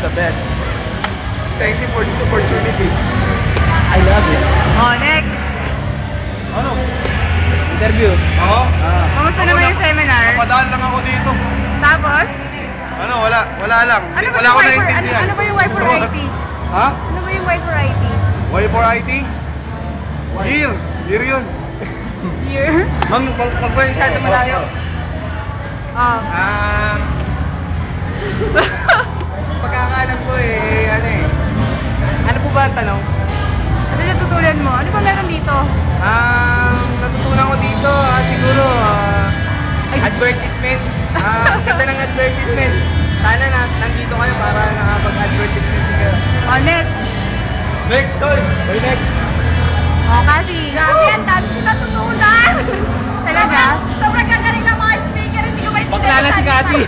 the best. Thank you for this opportunity. I love it. Oh, next. Ano? Interview. Oo. Kamusta naman yung seminar? Napadaan lang ako dito. Tapos? Ano, wala lang. Ano ba Wala yung ako Y for, naiintindihan. ano ba yung Y for IT? Ha? Ano ba yung Y for IT? Y for IT? Year. Year yun. Year? Ma'am, pag masyado malayo. Oh. Pagkakaalam ko ano po ba ang tanong? Ano natutunan mo? Ano ba meron dito? Natutunan ko dito, siguro, advertisement. Ganda ng advertisement. Sana nandito kayo para nakapag-advertisement kayo. Oh, next. Next, oy! By next! Oh, kasi. Grabe, ang dami ko natutunan. Talaga? Sobrang gagaling ng mga speaker, hindi ko maintindihan. Bakla na si Cathy.